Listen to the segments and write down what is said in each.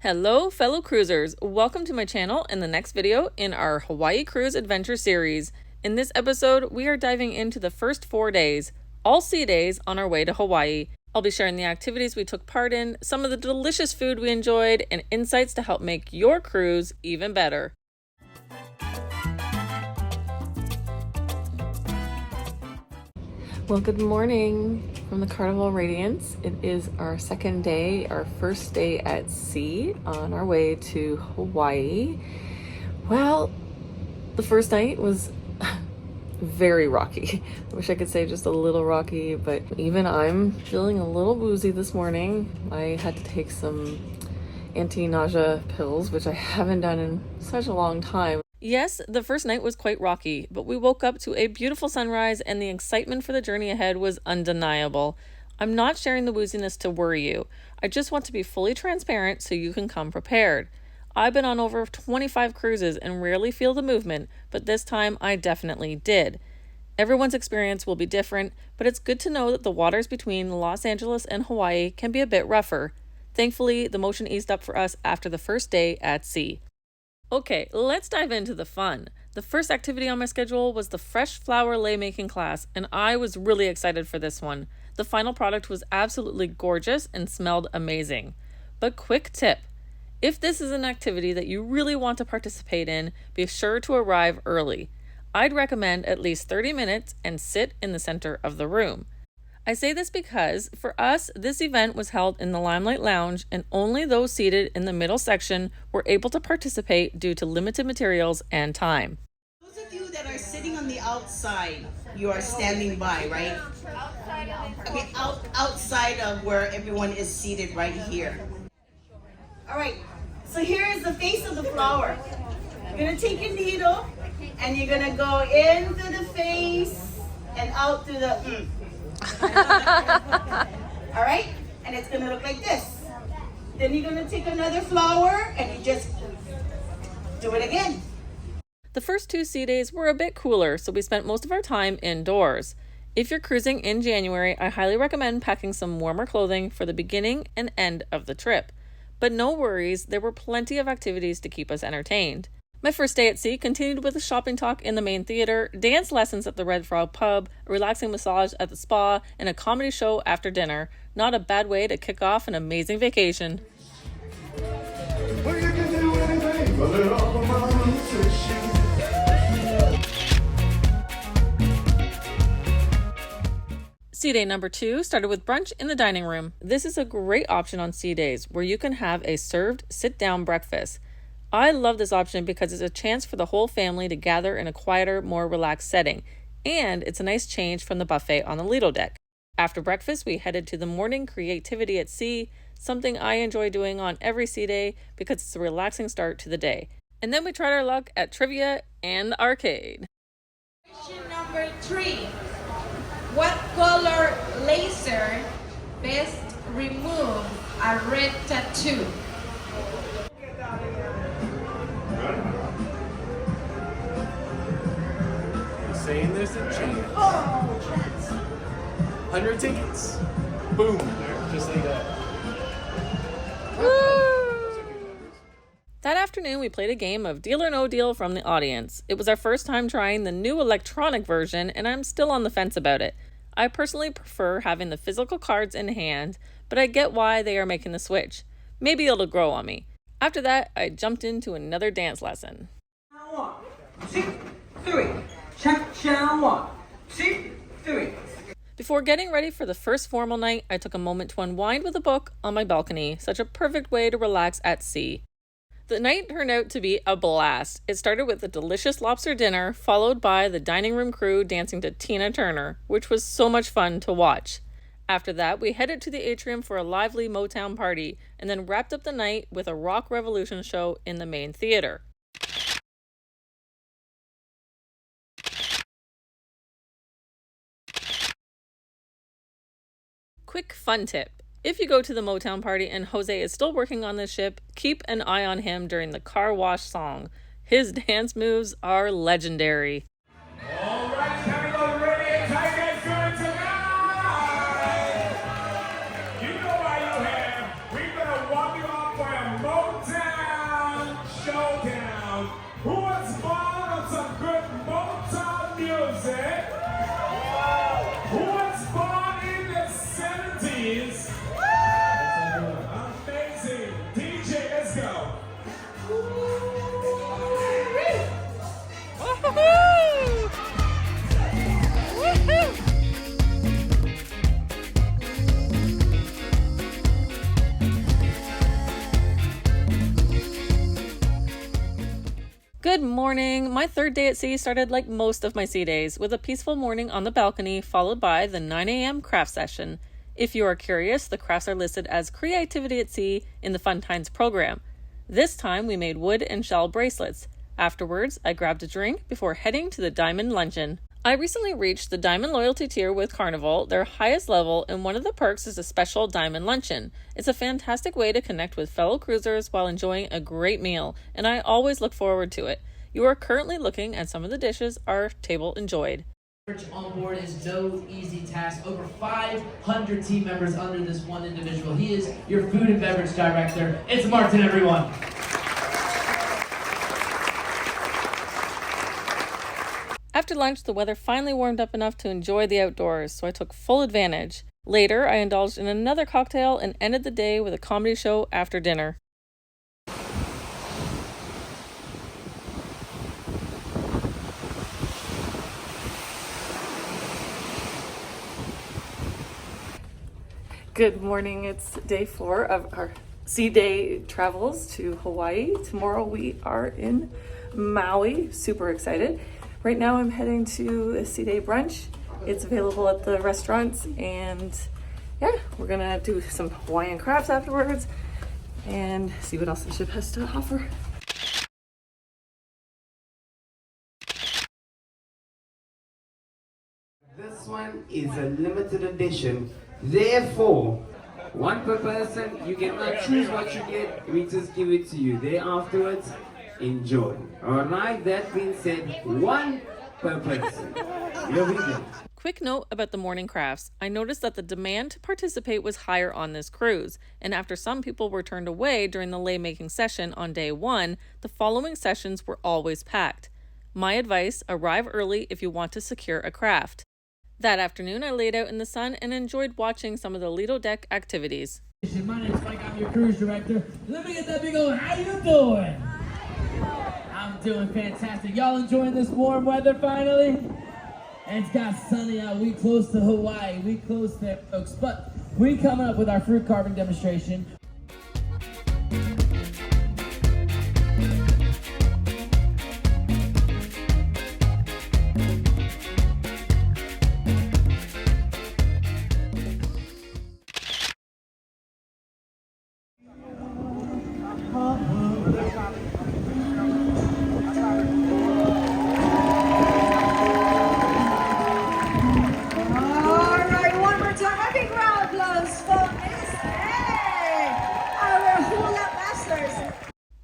Hello fellow cruisers, welcome to my channel and the next video in our Hawaii Cruise Adventure series. In this episode, we are diving into the first 4 days, all sea days on our way to Hawaii. I'll be sharing the activities we took part in, some of the delicious food we enjoyed, and insights to help make your cruise even better. Well, good morning from the Carnival Radiance. It is our second day, our first day at sea on our way to Hawaii. Well, the first night was very rocky. I wish I could say just a little rocky, but even I'm feeling a little woozy this morning. I had to take some anti-nausea pills, which I haven't done in such a long time. Yes, the first night was quite rocky, but we woke up to a beautiful sunrise and the excitement for the journey ahead was undeniable. I'm not sharing the wooziness to worry you. I just want to be fully transparent so you can come prepared. I've been on over 25 cruises and rarely feel the movement, but this time I definitely did. Everyone's experience will be different, but it's good to know that the waters between Los Angeles and Hawaii can be a bit rougher. Thankfully, the motion eased up for us after the first day at sea. Okay, let's dive into the fun. The first activity on my schedule was the fresh flower lei making class, and I was really excited for this one. The final product was absolutely gorgeous and smelled amazing. But quick tip, if this is an activity that you really want to participate in, be sure to arrive early. I'd recommend at least 30 minutes and sit in the center of the room. I say this because, for us, this event was held in the Limelight Lounge and only those seated in the middle section were able to participate due to limited materials and time. Those of you that are sitting on the outside, you are standing by, right? I mean, outside of where everyone is seated right here. All right, so here is the face of the flower. You're gonna take your needle and you're gonna go in through the face and out through the all right, and it's gonna look like this. Then you're gonna take another flower and you just do it again. The first 2 sea days were a bit cooler, so we spent most of our time indoors. If you're cruising in January, I highly recommend packing some warmer clothing for the beginning and end of the trip. But no worries, there were plenty of activities to keep us entertained. My first day at sea continued with a shopping talk in the main theater, dance lessons at the Red Frog pub, a relaxing massage at the spa, and a comedy show after dinner. Not a bad way to kick off an amazing vacation. Sea day number 2 started with brunch in the dining room. This is a great option on sea days where you can have a served sit-down breakfast. I love this option because it's a chance for the whole family to gather in a quieter, more relaxed setting, and it's a nice change from the buffet on the Lido deck. After breakfast, we headed to the morning creativity at sea, something I enjoy doing on every sea day because it's a relaxing start to the day. And then we tried our luck at trivia and the arcade. Question number 3. What color laser best remove a red tattoo? Saying there's a chance. 100 tickets. Boom. Just like that. Woo! That afternoon, we played a game of Deal or No Deal from the audience. It was our first time trying the new electronic version, and I'm still on the fence about it. I personally prefer having the physical cards in hand, but I get why they are making the switch. Maybe it'll grow on me. After that, I jumped into another dance lesson. 1, 2, 3. Cha-cha, 1, 2, 3. Before getting ready for the first formal night, I took a moment to unwind with a book on my balcony, such a perfect way to relax at sea. The night turned out to be a blast. It started with a delicious lobster dinner, followed by the dining room crew dancing to Tina Turner, which was so much fun to watch. After that, we headed to the atrium for a lively Motown party, and then wrapped up the night with a rock revolution show in the main theater. Quick fun tip. If you go to the Motown party and Jose is still working on the ship, keep an eye on him during the car wash song. His dance moves are legendary. All right, Carnival Radiance, how you guys doing tonight? You know why you're here. We're gonna walk you off for a Good morning! My third day at sea started like most of my sea days, with a peaceful morning on the balcony followed by the 9 a.m. craft session. If you are curious, the crafts are listed as Creativity at Sea in the Fun Times program. This time we made wood and shell bracelets. Afterwards, I grabbed a drink before heading to the Diamond Luncheon. I recently reached the Diamond Loyalty tier with Carnival, their highest level, and one of the perks is a special Diamond Luncheon. It's a fantastic way to connect with fellow cruisers while enjoying a great meal, and I always look forward to it. You are currently looking at some of the dishes our table enjoyed. On board is no easy task. Over 500 team members under this one individual. He is your food and beverage director. It's Martin, everyone. After lunch, the weather finally warmed up enough to enjoy the outdoors, so I took full advantage. Later, I indulged in another cocktail and ended the day with a comedy show after dinner. Good morning, it's day 4 of our sea day travels to Hawaii. Tomorrow we are in Maui, super excited. Right now I'm heading to a sea day brunch. It's available at the restaurants, and yeah, we're gonna do some Hawaiian crafts afterwards and see what else the ship has to offer. This one is a limited edition, therefore, one per person. You cannot choose what you get, we just give it to you. There afterwards, enjoy. Alright, that being said, one per person. Here we go. Quick note about the morning crafts. I noticed that the demand to participate was higher on this cruise, and after some people were turned away during the lei making session on day 1, the following sessions were always packed. My advice, arrive early if you want to secure a craft. That afternoon, I laid out in the sun and enjoyed watching some of the Lido deck activities. My name's Mike, I'm your cruise director. Let me get that big old, how you doing? I'm doing fantastic. Y'all enjoying this warm weather finally? And it's got sunny out. We close to Hawaii. We close there, folks. But we coming up with our fruit carving demonstration.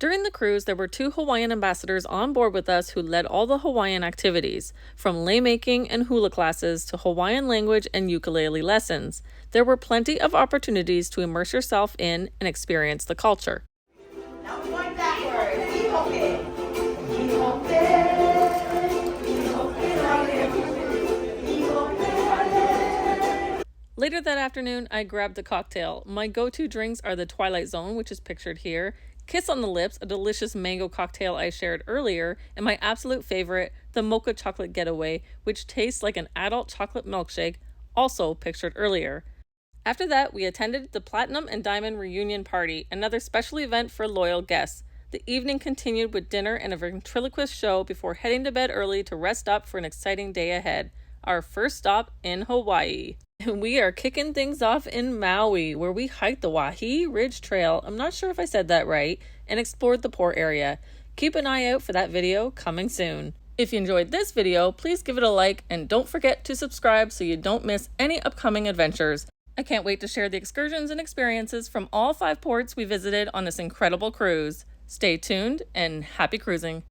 During the cruise, there were 2 Hawaiian ambassadors on board with us who led all the Hawaiian activities, from lei making and hula classes to Hawaiian language and ukulele lessons. There were plenty of opportunities to immerse yourself in and experience the culture. Now point backward. Later that afternoon, I grabbed a cocktail. My go-to drinks are the Twilight Zone, which is pictured here, Kiss on the Lips, a delicious mango cocktail I shared earlier, and my absolute favorite, the Mocha Chocolate Getaway, which tastes like an adult chocolate milkshake, also pictured earlier. After that, we attended the Platinum and Diamond Reunion Party, another special event for loyal guests. The evening continued with dinner and a ventriloquist show before heading to bed early to rest up for an exciting day ahead. Our first stop in Hawaii. We are kicking things off in Maui, where we hiked the Waihee Ridge Trail, I'm not sure if I said that right, and explored the port area. Keep an eye out for that video coming soon. If you enjoyed this video, please give it a like and don't forget to subscribe so you don't miss any upcoming adventures. I can't wait to share the excursions and experiences from all 5 ports we visited on this incredible cruise. Stay tuned and happy cruising.